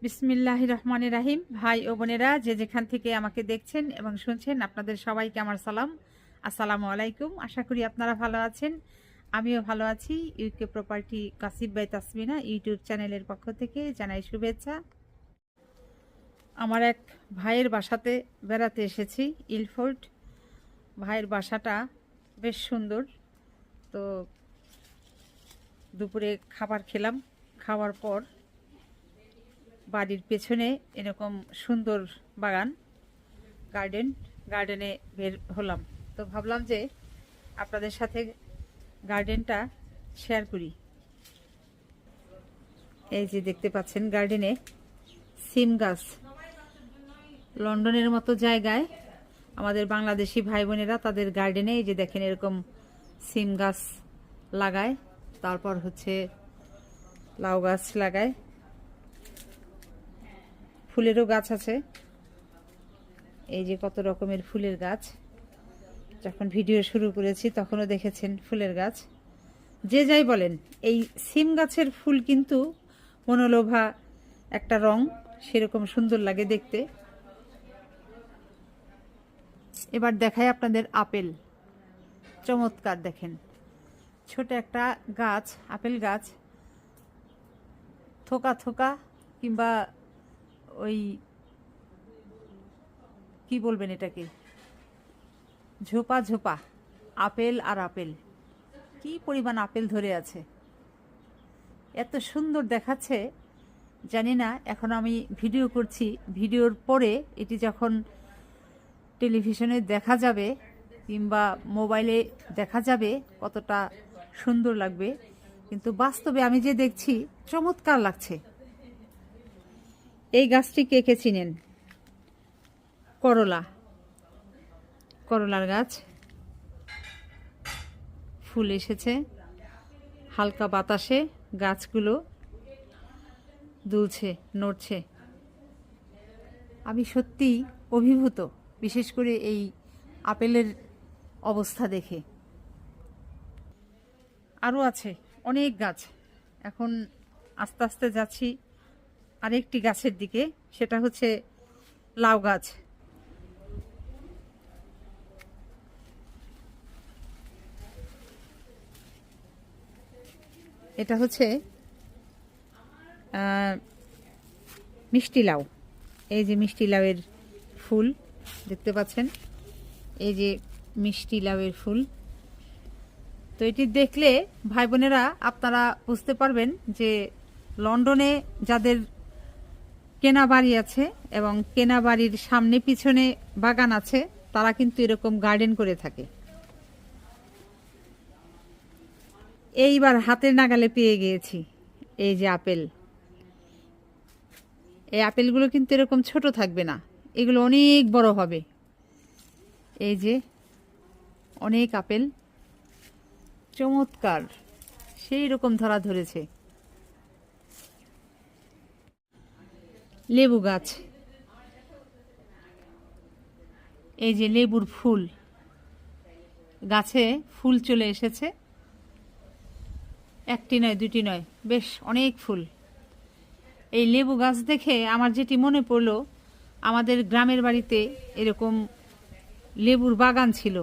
বিসমিল্লাহির রহমানির রাহিম। ভাই ও বোনেরা যে যেখান থেকে আমাকে দেখছেন এবং শুনছেন, আপনাদের সবাইকে আমার সালাম, আসসালামু আলাইকুম। আশা করি আপনারা ভালো আছেন, আমিও ভালো আছি। ইউকে প্রপার্টি কাসিব বাই তাসমিনা ইউটিউব চ্যানেলের পক্ষ থেকে জানাই শুভেচ্ছা। আমার এক ভাইয়ের বাসাতে বেড়াতে এসেছি, ইলফোর্ড। ভাইয়ের বাসাটা বেশ সুন্দর। তো দুপুরে খাবার খেলাম, খাওয়ার পর বাড়ির পেছনে এরকম সুন্দর বাগান, গার্ডেনে বের হলাম। তো ভাবলাম যে আপনাদের সাথে গার্ডেনটা শেয়ার করি। এই যে দেখতে পাচ্ছেন গার্ডেনে সিম গাছ। লন্ডনের মতো জায়গায় আমাদের বাংলাদেশি ভাই বোনেরা তাদের গার্ডেনে এই যে দেখেন এরকম সিম গাছ লাগায়, তারপর হচ্ছে লাউ গাছ লাগায়, ফুলেরও গাছ আছে। এই যে কত রকমের ফুলের গাছ, যখন ভিডিও শুরু করেছি তখনও দেখেছেন ফুলের গাছ। যে যাই বলেন, এই সিম গাছের ফুল কিন্তু মনোলোভা একটা রং, সেরকম সুন্দর লাগে দেখতে। এবার দেখাই আপনাদের আপেল। চমৎকার দেখেন, ছোট একটা গাছ, আপেল গাছ, থোকা থোকা কিংবা ওই কি বলবেন এটাকে, ঝোপা ঝোপা আপেল। আর আপেল, কি পরিমাণ আপেল ধরে আছে, এত সুন্দর দেখাচ্ছে। জানি না, এখন আমি ভিডিও করছি, ভিডিওর পরে এটি যখন টেলিভিশনে দেখা যাবে কিংবা মোবাইলে দেখা যাবে কতটা সুন্দর লাগবে, কিন্তু বাস্তবে আমি যে দেখছি চমৎকার লাগছে। এই গাছটি কে কে চিনেন? করলার গাছ, ফুল এসেছে, হালকা বাতাসে গাছগুলো দুলছে, নড়ছে। আমি সত্যিই অভিভূত, বিশেষ করে এই আপেলের অবস্থা দেখে। আরও আছে অনেক গাছ। এখন আস্তে আস্তে যাচ্ছি আরেকটি গাছের দিকে, সেটা হচ্ছে লাউ গাছ। এটা হচ্ছে মিষ্টি লাউ। এই যে মিষ্টি লাউয়ের ফুল দেখতে পাচ্ছেন, এই যে মিষ্টি লাউয়ের ফুল। তো এটি দেখলে ভাই বোনেরা আপনারা বুঝতে পারবেন যে লন্ডনে যাদের কেনা বাড়ি আছে এবং কেনা বাড়ির সামনে পিছনে বাগান আছে, তারা কিন্তু এরকম গার্ডেন করে থাকে। এইবার হাতের নাগালে পেয়ে গিয়েছি এই যে আপেল। এই আপেলগুলো কিন্তু এরকম ছোট থাকবে না, এগুলো অনেক বড় হবে। এই যে অনেক আপেল, চমৎকার, সেই রকম ধরা ধরেছে। লেবু গাছ, এই যে লেবুর ফুল, গাছে ফুল চলে এসেছে, একটি নয় দুটি নয়, বেশ অনেক ফুল। এই লেবু গাছ দেখে আমার যেটি মনে পড়লো, আমাদের গ্রামের বাড়িতে এরকম লেবুর বাগান ছিল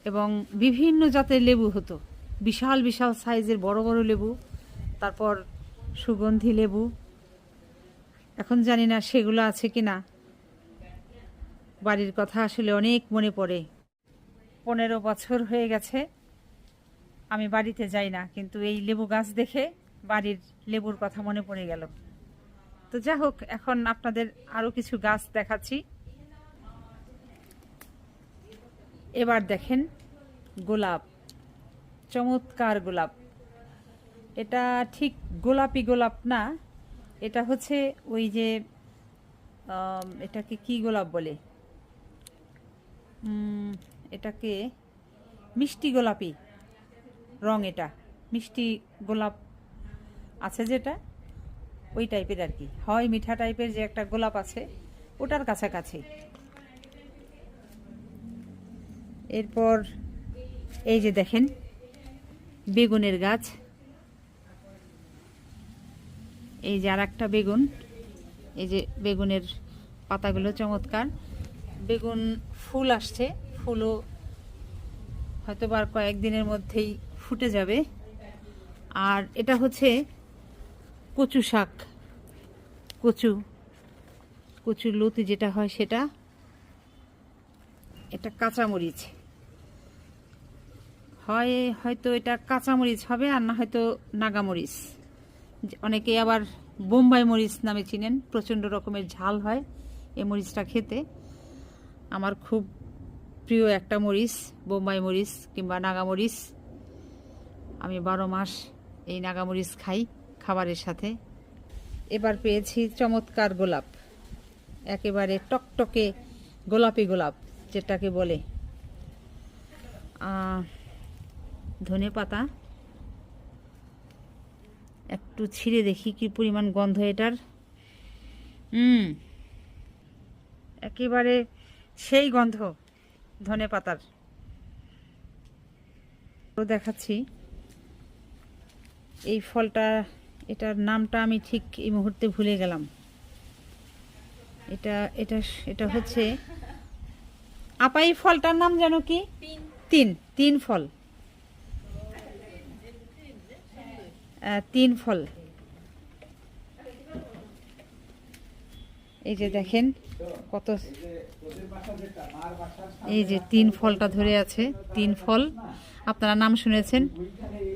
এবং বিভিন্ন জাতের লেবু হতো, বিশাল বিশাল সাইজের বড় বড় লেবু, তারপর সুগন্ধি লেবু। এখন জানি না সেগুলো আছে কি না। বাড়ির কথা আসলে অনেক মনে পড়ে। 15 বছর হয়ে গেছে আমি বাড়িতে যাই না, কিন্তু এই লেবু গাছ দেখে বাড়ির লেবুর কথা মনে পড়ে গেল। তো যাই হোক, এখন আপনাদের আরও কিছু গাছ দেখাচ্ছি। এবার দেখেন গোলাপ, চমৎকার গোলাপ। এটা ঠিক গোলাপি গোলাপ না, এটা হচ্ছে ওই যে এটাকে কি গোলাপ বলে, এটাকে মিষ্টি গোলাপি রং। এটা মিষ্টি গোলাপ আছে যেটা, ওই টাইপের আর কি, হয় মিঠা টাইপের যে একটা গোলাপ আছে, ওটার কাছাকাছি। এরপর এই যে দেখেন বেগুনের গাছ, এই যে আর একটা বেগুন, এই যে বেগুনের পাতাগুলো চমৎকার। বেগুন ফুল আসছে, ফুলও হয়তো আর কয়েকদিনের মধ্যেই ফুটে যাবে। আর এটা হচ্ছে কচু শাক, কচুর লতি যেটা হয় সেটা। এটা কাঁচামরিচ, হয়তো এটা কাঁচামরিচ হবে, আর না হয়তো নাগামরিচ। অনেকে আবার বোম্বাই মরিচ নামে চিনেন, প্রচণ্ড রকমের ঝাল হয় এই মরিচটা খেতে। আমার খুব প্রিয় একটা মরিচ বোম্বাই মরিচ কিংবা নাগামরিচ। আমি 12 মাস এই নাগামরিচ খাই খাবারের সাথে। এবার পেয়েছি চমৎকার গোলাপ, একেবারে টকটকে গোলাপি গোলাপ যেটাকে বলে। ধনে পাতা একটু ছিঁড়ে দেখি কি পরিমাণ গন্ধ এটার। একেবারে সেই গন্ধ ধনে পাতার। দেখাচ্ছি এই ফলটা, এটার নামটা আমি ঠিক এই মুহূর্তে ভুলে গেলাম। এটা এটা এটা হচ্ছে আপা, এই ফলটার নাম জানো কি? তিন ফল, তিন ফল। এই যে দেখেন কত, এই যে তিন ফলটা ধরে আছে। তিন ফল আপনারা নাম শুনেছেন,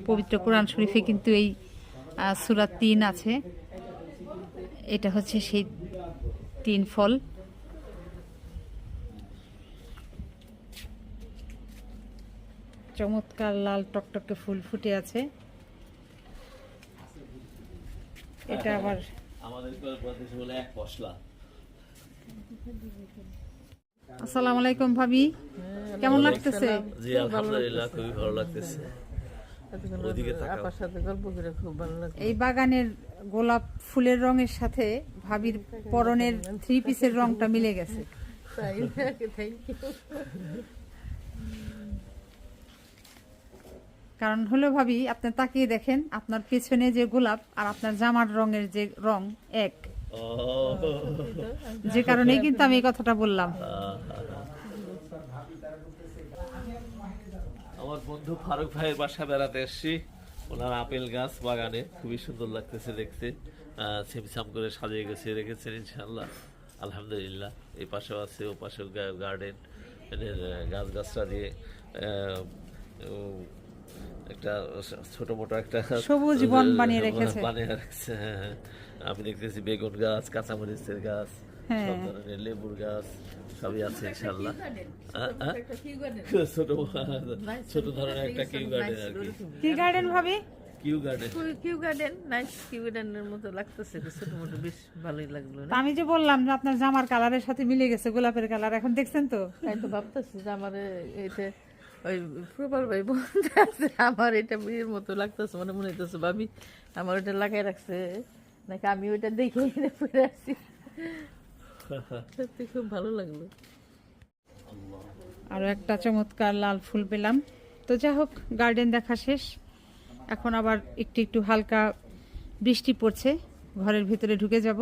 পবিত্র কোরআন শরীফে কিন্তু এই সূরা 3 আছে। এটা হচ্ছে সেই তিন ফল। চমৎকার লাল টকটকে ফুল ফুটে আছে। এটা আবার আসসালামু আলাইকুম ভাবি, কেমন লাগতেছে? জি আলহামদুলিল্লাহ, খুবই ভালো লাগতেছে। এই বাগানের গোলাপ ফুলের রঙের সাথে ভাবির পরনের 3 পিসের রংটা মিলে গেছে। কারণ হলো ভাবি, আপনি তাকিয়ে দেখেন আপনার পেছনে যে গোলাপ আর আপনার জামার রঙের যে রং এক, যে কারণে কিন্তু আমি এই কথাটা বললাম। আমার বন্ধু ফারুক ভাইয়ের বাসা বেড়াতে এসেছি। ওনার আপেল গাছ বাগানে খুবই সুন্দর লাগতেছে দেখতে, ছিমছাম করে সাজিয়ে গেছে রেখেছেন ইনশাল্লাহ। আলহামদুলিল্লাহ। এই পাশেও আছে, ও পাশেও গার্ডেন, গাছগাছরা দিয়ে একটা ছোট মোটো একটা সবুজ বন বানিয়ে রেখেছে। হ্যাঁ। আমি দেখতেছি বেগুন গাছ, কাঁচামরিচের গাছ, সব ধরনের লেবুর গাছ সবই আছে ইনশাল্লাহ। ছোট ধরনের একটা কিউ গার্ডেন আর কি। কি গার্ডেন ভাবি? কিউ গার্ডেন নাইস, কিউ গার্ডেনের মতো লাগতেছে, ছোট মোটো, বেশ ভালোই লাগলো। আমি যে বললাম যে আপনার জামার কালারের সাথে মিলে গেছে গোলাপের কালার, এখন দেখছেন তো? আমি তো ভাবতেছি যে আমার এটা ওই প্রবল ভাই বলতে আছে, আমার এটা বিয়ের মতো লাগতেছে, মনে হইতেছে ভাবি আমার ওটা লাগাই রাখছে নাকি আমি ওইটা দেখে পড়ে আসি। সত্যি খুব ভালো লাগলো। আরো একটা চমৎকার লাল ফুল পেলাম। তো যাই হোক, গার্ডেন দেখা শেষ। এখন আবার একটু একটু হালকা বৃষ্টি পড়ছে, ঘরের ভিতরে ঢুকে যাব।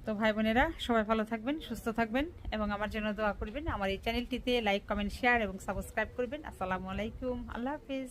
তো ভাই বোনেরা সবাই ভালো থাকবেন, সুস্থ থাকবেন এবং আমার জন্য দোয়া করবেন। আমার এই চ্যানেলটিতে লাইক, কমেন্ট, শেয়ার এবং সাবস্ক্রাইব করবেন। আসসালামু আলাইকুম, আল্লাহ হাফেজ।